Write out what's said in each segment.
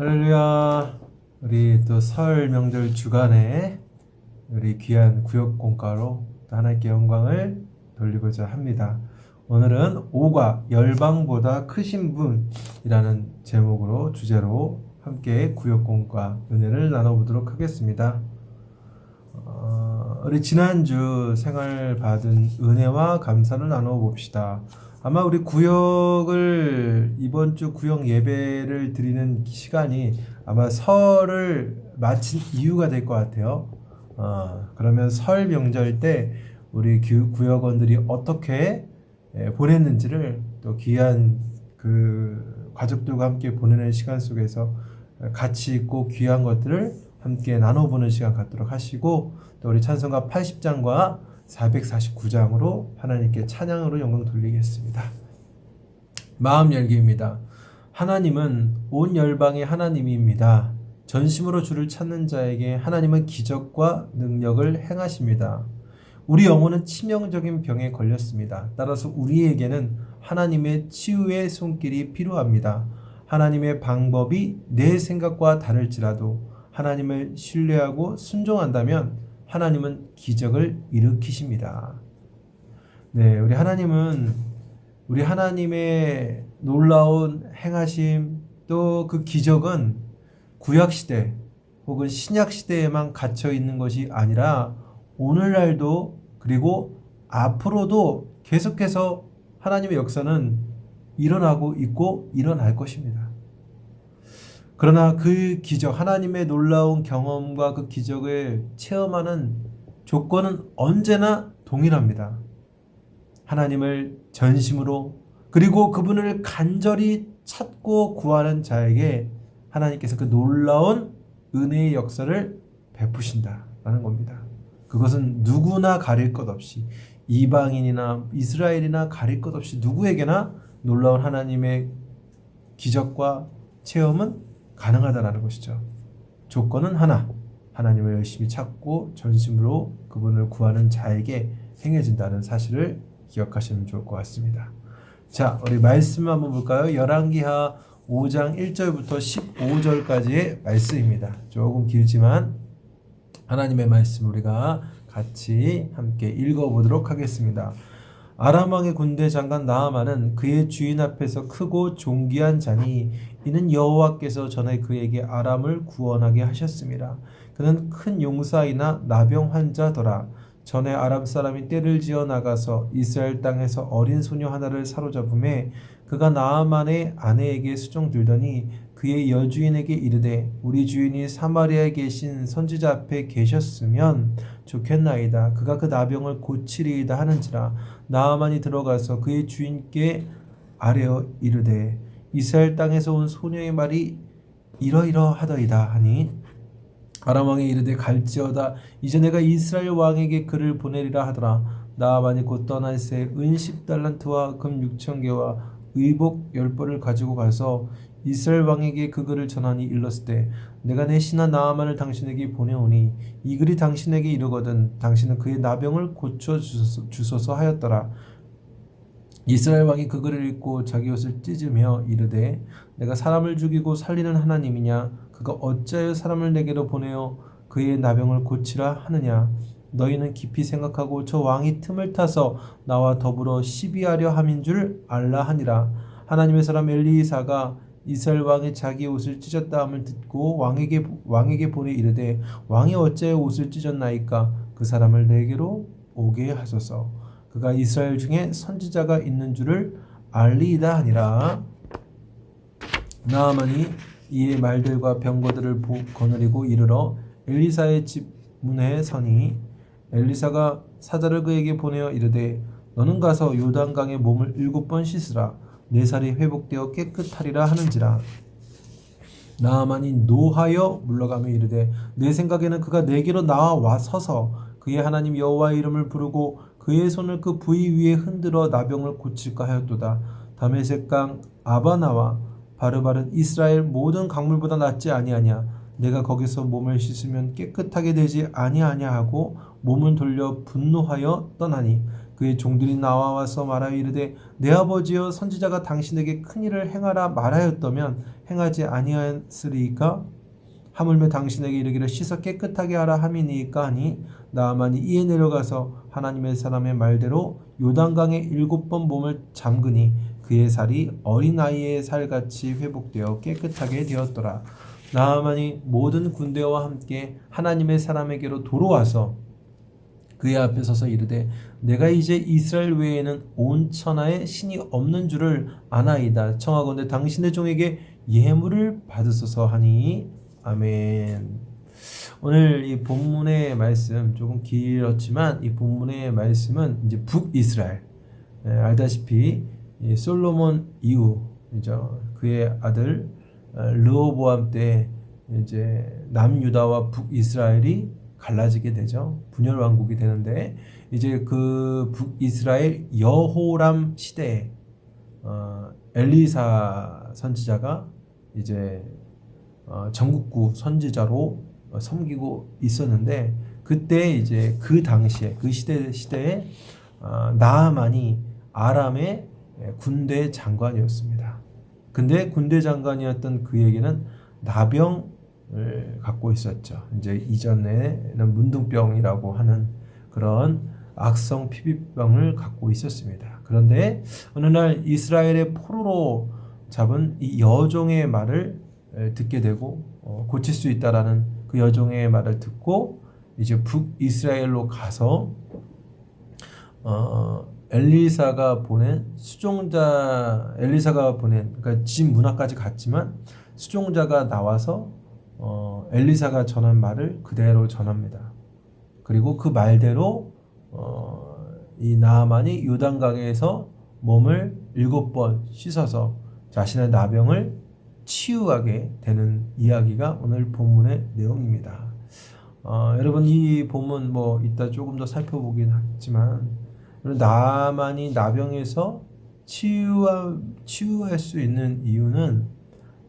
할렐루야. 우리 또 설 명절 주간에 우리 귀한 구역 공가로 또 하나님께 영광을 돌리고자 합니다. 오늘은 오가 열방보다 크신 분이라는 제목으로 주제로 함께 구역 공가 은혜를 나눠보도록 하겠습니다. 우리 지난주 생활 받은 은혜와 감사를 나눠 봅시다. 아마 우리 구역을 이번 주 구역 예배를 드리는 시간이 아마 설을 마친 이유가 될 것 같아요. 그러면 설 명절 때 우리 구역원들이 어떻게 보냈는지를 또 귀한 그 가족들과 함께 보내는 시간 속에서 가치 있고 귀한 것들을 함께 나눠보는 시간 갖도록 하시고, 또 우리 찬송가 80장과 449장으로 하나님께 찬양으로 영광 돌리겠습니다. 마음 열기입니다. 하나님은 온 열방의 하나님입니다. 전심으로 주를 찾는 자에게 하나님은 기적과 능력을 행하십니다. 우리 영혼은 치명적인 병에 걸렸습니다. 따라서 우리에게는 하나님의 치유의 손길이 필요합니다. 하나님의 방법이 내 생각과 다를지라도 하나님을 신뢰하고 순종한다면 하나님은 기적을 일으키십니다. 네, 우리 하나님의 놀라운 행하심, 또 그 기적은 구약시대 혹은 신약시대에만 갇혀 있는 것이 아니라 오늘날도 그리고 앞으로도 계속해서 하나님의 역사는 일어나고 있고 일어날 것입니다. 그러나 그 기적, 하나님의 놀라운 경험과 그 기적을 체험하는 조건은 언제나 동일합니다. 하나님을 전심으로 그리고 그분을 간절히 찾고 구하는 자에게 하나님께서 그 놀라운 은혜의 역사를 베푸신다라는 겁니다. 그것은 누구나 가릴 것 없이, 이방인이나 이스라엘이나 가릴 것 없이 누구에게나 놀라운 하나님의 기적과 체험은 가능하다라는 것이죠. 조건은 하나, 하나님을 열심히 찾고 전심으로 그분을 구하는 자에게 행해진다는 사실을 기억하시면 좋을 것 같습니다. 자, 우리 말씀 한번 볼까요? 열왕기하 5장 1절부터 15절까지의 말씀입니다. 조금 길지만 하나님의 말씀 우리가 같이 함께 읽어보도록 하겠습니다. 아람 왕의 군대 장관 나아만은 그의 주인 앞에서 크고 존귀한 자니 이는 여호와께서 전에 그에게 아람을 구원하게 하셨습니다. 그는 큰 용사이나 나병 환자더라. 전에 아람 사람이 떼를 지어 나가서 이스라엘 땅에서 어린 소녀 하나를 사로잡음에 그가 나아만의 아내에게 수종들더니 그의 여주인에게 이르되 우리 주인이 사마리아에 계신 선지자 앞에 계셨으면 좋겠나이다. 그가 그 나병을 고치리이다 하는지라. 나아만이 들어가서 그의 주인께 아뢰어 이르되 이스라엘 땅에서 온 소녀의 말이 이러이러하더이다 하니 아람 왕이 이르되 갈지어다. 이제 내가 이스라엘 왕에게 그를 보내리라 하더라. 나아만이 곧 떠날새 은 10달란트와 금 6,000개와 의복 10벌을 가지고 가서 이스라엘 왕에게 그 글을 전하니 일렀을 때 내가 내 신하 나아만을 당신에게 보내오니 이 글이 당신에게 이르거든 당신은 그의 나병을 고쳐 주소서 하였더라. 이스라엘 왕이 그 글을 읽고 자기 옷을 찢으며 이르되 내가 사람을 죽이고 살리는 하나님이냐? 그가 어찌하여 사람을 내게로 보내어 그의 나병을 고치라 하느냐? 너희는 깊이 생각하고 저 왕이 틈을 타서 나와 더불어 시비하려 함인 줄 알라 하니라. 하나님의 사람 엘리사가 이스라엘 왕이 자기 옷을 찢었다 함을 듣고 왕에게 보내 이르되 왕이 어찌하여 옷을 찢었나이까? 그 사람을 내게로 오게 하소서. 그가 이스라엘 중에 선지자가 있는 줄을 알리이다 하니라. 나아만이 이에 말들과 병거들을 거느리고 이르러 엘리사의 집 문에 서니 엘리사가 사자를 그에게 보내어 이르되 너는 가서 요단강에 몸을 7번 씻으라. 내 살이 회복되어 깨끗하리라 하는지라. 나아만이 노하여 물러가며 이르되 내 생각에는 그가 내게로 나와 서서 그의 하나님 여호와의 이름을 부르고 그의 손을 그 부위 위에 흔들어 나병을 고칠까 하였도다. 다메섹강 아바나와 바르바른 이스라엘 모든 강물보다 낫지 아니하냐. 내가 거기서 몸을 씻으면 깨끗하게 되지 아니하냐 하고 몸을 돌려 분노하여 떠나니 그의 종들이 나와서 말하여 이르되 내 아버지여 선지자가 당신에게 큰 일을 행하라 말하였다면 행하지 아니하였으리이까 하물며 당신에게 이르기를 씻어 깨끗하게 하라 함이니이까 하니 나아만이 이에 내려가서 하나님의 사람의 말대로 요단강에 7번 몸을 잠그니 그의 살이 어린아이의 살같이 회복되어 깨끗하게 되었더라. 나아만이 모든 군대와 함께 하나님의 사람에게로 돌아와서 그의 앞에 서서 이르되 내가 이제 이스라엘 외에는 온 천하에 신이 없는 줄을 아나이다. 청하건대 당신의 종에게 예물을 받으소서 하니 아멘. 오늘 이 본문의 말씀 조금 길었지만 이 본문의 말씀은 이제 북이스라엘, 알다시피 솔로몬 이후이죠. 그의 아들 르호보암 때 이제 남유다와 북이스라엘이 갈라지게 되죠. 분열 왕국이 되는데 이제 그 북이스라엘 여호람 시대에 엘리사 선지자가 이제 전국구 선지자로 섬기고 있었는데 그때 이제 그 당시에 그 시대에 나아만이 아람의 군대 장관이었습니다. 근데 군대 장관이었던 그에게는 나병을 갖고 있었죠. 이제 이전에는 문둥병이라고 하는 그런 악성 피부병을 갖고 있었습니다. 그런데 어느 날 이스라엘의 포로로 잡은 이 여종의 말을 듣게 되고 고칠 수 있다라는 그 여종의 말을 듣고 이제 북이스라엘로 가서 엘리사가 보낸 그러니까 집 문 앞까지 갔지만 수종자가 나와서 엘리사가 전한 말을 그대로 전합니다. 그리고 그 말대로 이 나아만이 요단강에서 몸을 7번 씻어서 자신의 나병을 치유하게 되는 이야기가 오늘 본문의 내용입니다. 여러분 이 본문 뭐 이따 조금 더 살펴보긴 하겠지만 나아만이 나병에서 치유할 수 있는 이유는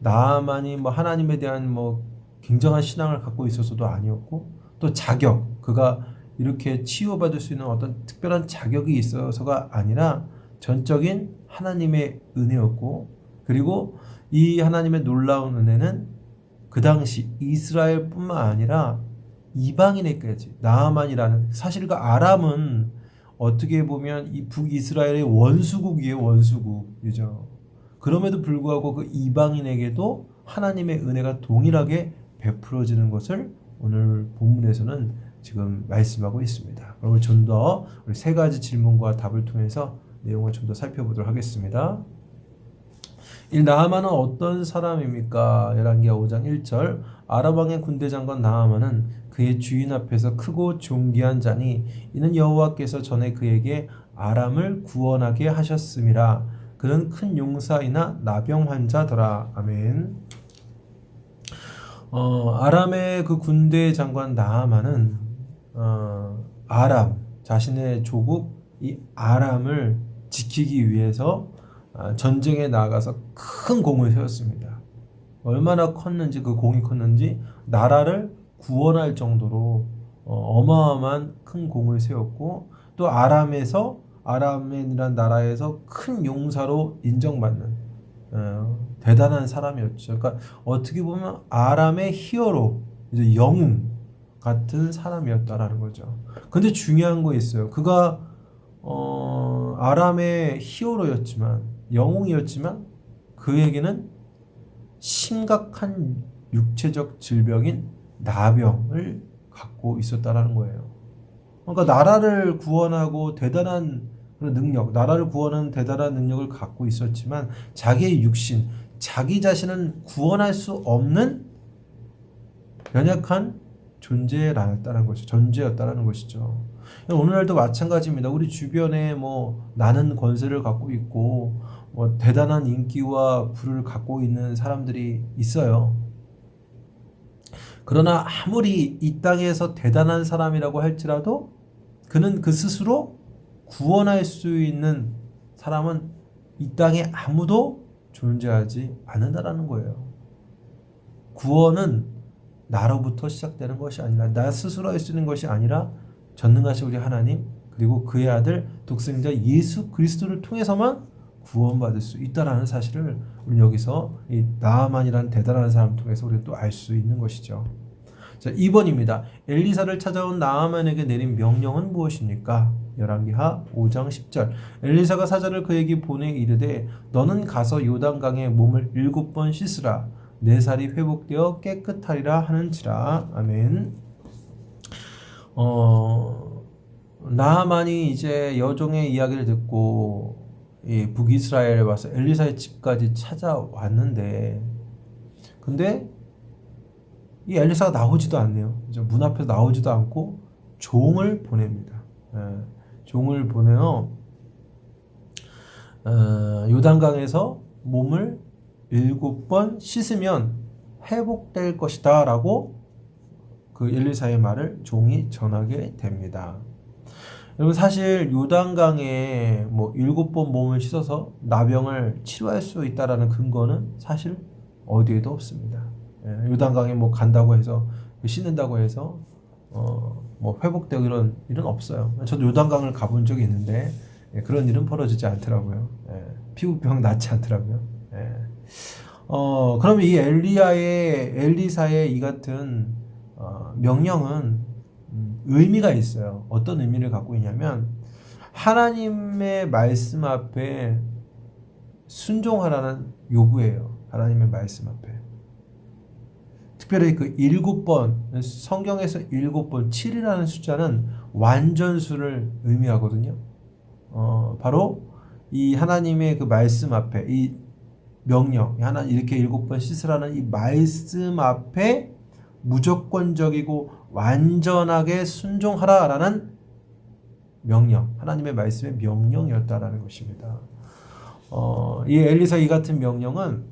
나아만이 뭐 하나님에 대한 뭐 굉장한 신앙을 갖고 있어서도 아니었고 또 자격 그가 이렇게 치유받을 수 있는 어떤 특별한 자격이 있어서가 아니라 전적인 하나님의 은혜였고 그리고 이 하나님의 놀라운 은혜는 그 당시 이스라엘뿐만 아니라 이방인에게까지 나아만이라는 사실 그 아람은 어떻게 보면 이 북이스라엘의 원수국이에요. 원수국이죠. 그럼에도 불구하고 그 이방인에게도 하나님의 은혜가 동일하게 베풀어지는 것을 오늘 본문에서는 지금 말씀하고 있습니다. 그리고 좀 더 우리 세 가지 질문과 답을 통해서 내용을 좀 더 살펴보도록 하겠습니다. 이 나아만은 어떤 사람입니까? 열왕기하 5장 1절 아람 왕의 군대 장관 나아만은 그의 주인 앞에서 크고 존귀한 자니 이는 여호와께서 전에 그에게 아람을 구원하게 하셨음이라. 그는 큰 용사이나 나병 환자더라. 아멘. 아람의 그 군대 장관 나아만은 아람 자신의 조국 이 아람을 지키기 위해서 전쟁에 나가서 큰 공을 세웠습니다. 얼마나 컸는지 그 공이 컸는지 나라를 구원할 정도로 어마어마한 큰 공을 세웠고 또 아람이라는 나라에서 큰 용사로 인정받는 대단한 사람이었죠. 그러니까 어떻게 보면 아람의 히어로, 이제 영웅 같은 사람이었다라는 거죠. 근데 중요한 거 있어요. 그가 아람의 히어로였지만 영웅이었지만 그에게는 심각한 육체적 질병인 나병을 갖고 있었다라는 거예요. 그러니까 나라를 구원하고 대단한 그런 능력, 나라를 구원하는 대단한 능력을 갖고 있었지만 자기의 육신, 자기 자신은 구원할 수 없는 연약한 존재였다는 것이죠. 오늘날도 마찬가지입니다. 우리 주변에 뭐 나는 권세를 갖고 있고 뭐 대단한 인기와 부를 갖고 있는 사람들이 있어요. 그러나 아무리 이 땅에서 대단한 사람이라고 할지라도 그는 그 스스로 구원할 수 있는 사람은 이 땅에 아무도 존재하지 않는다라는 거예요. 구원은 나로부터 시작되는 것이 아니라 나 스스로 할 수 있는 것이 아니라 전능하신 우리 하나님 그리고 그의 아들 독생자 예수 그리스도를 통해서만 구원받을 수 있다라는 사실을 우리 여기서 이 나아만이라는 대단한 사람을 통해서 우리가 또 알 수 있는 것이죠. 자, 2번입니다. 엘리사를 찾아온 나아만에게 내린 명령은 무엇입니까? 열왕기하 5장 10절. 엘리사가 사자를 그에게 보내 이르되 너는 가서 요단강에 몸을 7번 씻으라. 내 살이 회복되어 깨끗하리라 하는지라. 아멘. 나아만이 이제 여종의 이야기를 듣고 북이스라엘에 와서 엘리사의 집까지 찾아왔는데, 근데 이 엘리사가 나오지도 않네요. 이제 문 앞에서 나오지도 않고 종을 보냅니다. 종을 보내요. 요단강에서 몸을 7번 씻으면 회복될 것이다 라고 그 엘리사의 말을 종이 전하게 됩니다. 여러분, 사실 요단강에 뭐 7번 몸을 씻어서 나병을 치료할 수 있다라는 근거는 사실 어디에도 없습니다. 요단강에 뭐 간다고 해서 씻는다고 해서 뭐 회복되고 이런 일은 없어요. 저도 요단강을 가본 적이 있는데 그런 일은 벌어지지 않더라고요. 피부병 낫지 않더라고요. 그러면 이 엘리사의 이 같은 명령은 의미가 있어요. 어떤 의미를 갖고 있냐면 하나님의 말씀 앞에 순종하라는 요구예요. 하나님의 말씀 앞에. 특별히 그 7번, 성경에서 7번, 7이라는 숫자는 완전수를 의미하거든요. 바로 이 하나님의 그 말씀 앞에, 이 명령, 하나님 이렇게 7번 씻으라는 이 말씀 앞에 무조건적이고 완전하게 순종하라라는 명령, 하나님의 말씀의 명령이었다라는 것입니다. 이 엘리사 이 같은 명령은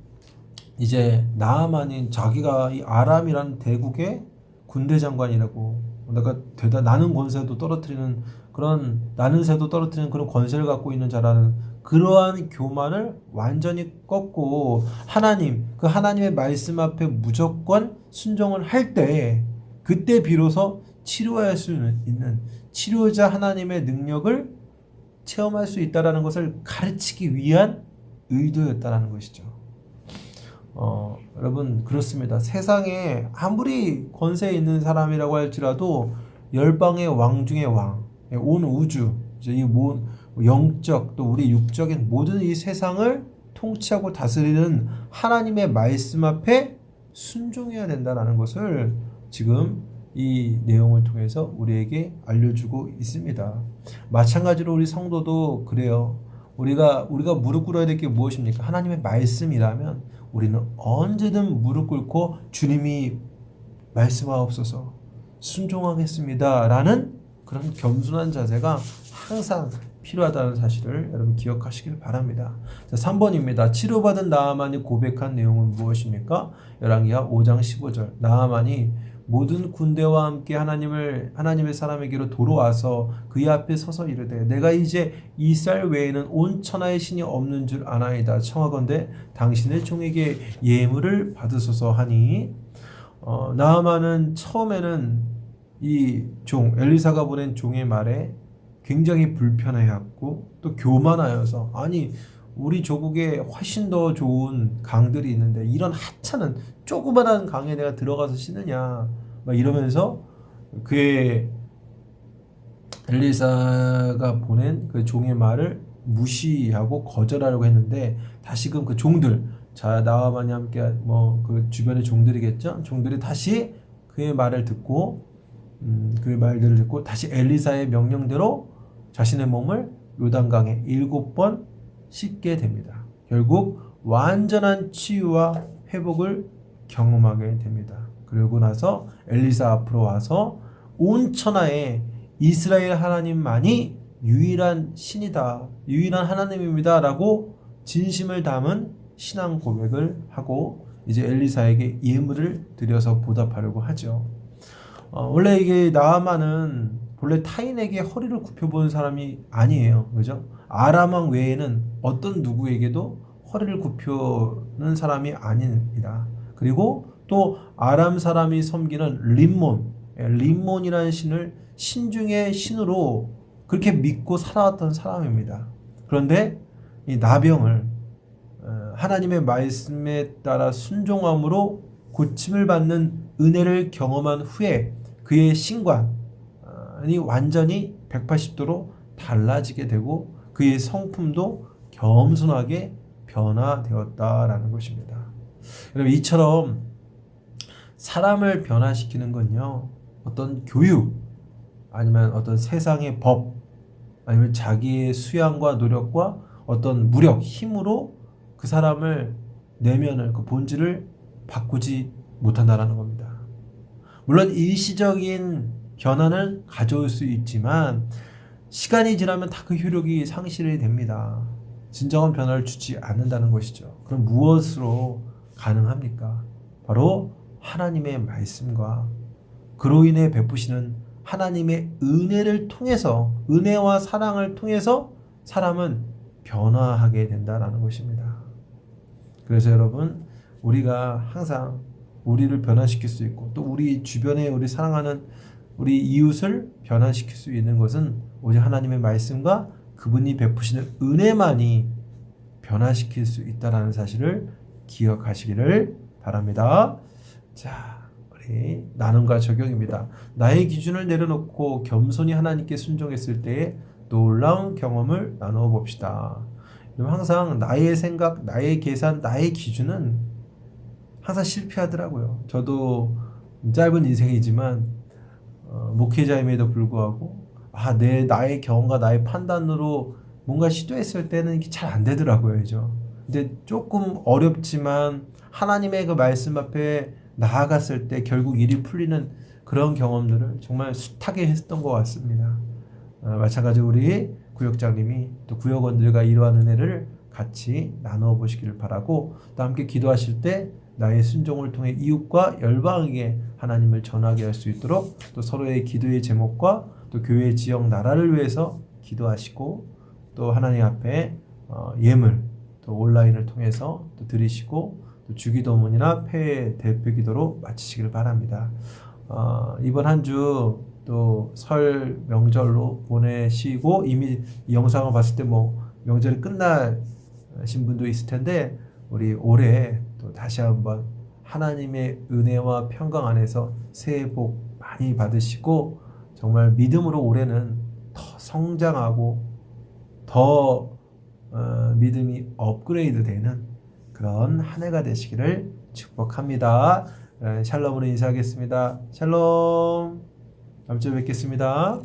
이제 나아만인 자기가 이 아람이라는 대국의 군대 장관이라고, 내가 나는 권세도 떨어뜨리는 그런, 나는 새도 떨어뜨리는 그런 권세를 갖고 있는 자라는 그러한 교만을 완전히 꺾고 그 하나님의 말씀 앞에 무조건 순종을 할 때, 그때 비로소 치료할 수 있는 치료자 하나님의 능력을 체험할 수 있다라는 것을 가르치기 위한 의도였다라는 것이죠. 여러분, 그렇습니다. 세상에 아무리 권세 있는 사람이라고 할지라도 열방의 왕 중의 왕, 온 우주, 이제 이 영적 또 우리 육적인 모든 이 세상을 통치하고 다스리는 하나님의 말씀 앞에 순종해야 된다는 것을 지금 이 내용을 통해서 우리에게 알려주고 있습니다. 마찬가지로 우리 성도도 그래요. 우리가 무릎 꿇어야 될 게 무엇입니까? 하나님의 말씀이라면 우리는 언제든 무릎 꿇고 주님이 말씀하옵소서 순종하겠습니다 라는 그런 겸손한 자세가 항상 필요하다는 사실을 여러분 기억하시길 바랍니다. 자, 3번입니다. 치료받은 나아만이 고백한 내용은 무엇입니까? 열왕기하 5장 15절. 나아만이 모든 군대와 함께 하나님의 사람에게로 돌아와서 그의 앞에 서서 이르되 내가 이제 이 쌀 외에는 온 천하의 신이 없는 줄 아나이다. 청하건대 당신의 종에게 예물을 받으소서 하니, 나아만은 처음에는 이 엘리사가 보낸 종의 말에 굉장히 불편해했고 또 교만하여서, 아니 우리 조국에 훨씬 더 좋은 강들이 있는데 이런 하찮은 조그만한 강에 내가 들어가서 씻느냐 막 이러면서 그의 엘리사가 보낸 그 종의 말을 무시하고 거절하려고 했는데, 다시금 그 종들, 자 나아만이 함께 뭐 그 주변의 종들이겠죠. 종들이 다시 그의 말을 듣고 그의 말들을 듣고 다시 엘리사의 명령대로 자신의 몸을 요단강에 7번 씻게 됩니다. 결국 완전한 치유와 회복을 경험하게 됩니다. 그러고 나서 엘리사 앞으로 와서 온 천하에 이스라엘 하나님만이 유일한 신이다, 유일한 하나님입니다 라고 진심을 담은 신앙 고백을 하고 이제 엘리사에게 예물을 드려서 보답하려고 하죠. 원래 이게 나아만은 본래 타인에게 허리를 굽혀보는 사람이 아니에요. 그죠? 아람 왕 외에는 어떤 누구에게도 허리를 굽혀는 사람이 아닙니다. 그리고 또 아람 사람이 섬기는 림몬이라는 신을 신중의 신으로 그렇게 믿고 살아왔던 사람입니다. 그런데 이 나병을 하나님의 말씀에 따라 순종함으로 고침을 받는 은혜를 경험한 후에 그의 신관이 완전히 180도로 달라지게 되고 그의 성품도 겸손하게 변화되었다라는 것입니다. 여러분, 이처럼 사람을 변화시키는 건요, 어떤 교육 아니면 어떤 세상의 법 아니면 자기의 수양과 노력과 어떤 무력, 힘으로 그 사람을 내면을, 그 본질을 바꾸지 못한다라는 겁니다. 물론 일시적인 변화는 가져올 수 있지만 시간이 지나면 다 그 효력이 상실이 됩니다. 진정한 변화를 주지 않는다는 것이죠. 그럼 무엇으로 가능합니까? 바로 하나님의 말씀과 그로 인해 베푸시는 하나님의 은혜를 통해서, 은혜와 사랑을 통해서 사람은 변화하게 된다는 것입니다. 그래서 여러분, 우리가 항상 우리를 변화시킬 수 있고 또 우리 주변에 우리 사랑하는 우리 이웃을 변화시킬 수 있는 것은 오직 하나님의 말씀과 그분이 베푸시는 은혜만이 변화시킬 수 있다는 사실을 기억하시기를 바랍니다. 자, 우리 나눔과 적용입니다. 나의 기준을 내려놓고 겸손히 하나님께 순종했을 때의 놀라운 경험을 나누어 봅시다. 항상 나의 생각, 나의 계산, 나의 기준은 항상 실패하더라고요. 저도 짧은 인생이지만 목회자임에도 불구하고 나의 경험과 나의 판단으로 뭔가 시도했을 때는 이게 잘 안 되더라고요. 그죠? 근데 조금 어렵지만 하나님의 그 말씀 앞에 나아갔을 때 결국 일이 풀리는 그런 경험들을 정말 숱하게 했던 것 같습니다. 마찬가지로 우리 구역장님이 또 구역원들과 이러한 은혜를 같이 나누어 보시기를 바라고, 또 함께 기도하실 때 나의 순종을 통해 이웃과 열방에게 하나님을 전하게 할 수 있도록 또 서로의 기도의 제목과 또 교회 지역 나라를 위해서 기도하시고, 또 하나님 앞에 예물 또 온라인을 통해서 또 드리시고, 또 주기도문이나 폐 대표 기도로 마치시기를 바랍니다. 이번 한 주 또 설 명절로 보내시고 이미 이 영상을 봤을 때 뭐 명절이 끝나신 분도 있을 텐데, 우리 올해 또 다시 한번 하나님의 은혜와 평강 안에서 새해 복 많이 받으시고 정말 믿음으로 올해는 더 성장하고 더 믿음이 업그레이드 되는 그런 한 해가 되시기를 축복합니다. 샬롬으로 인사하겠습니다. 샬롬. 다음 주에 뵙겠습니다.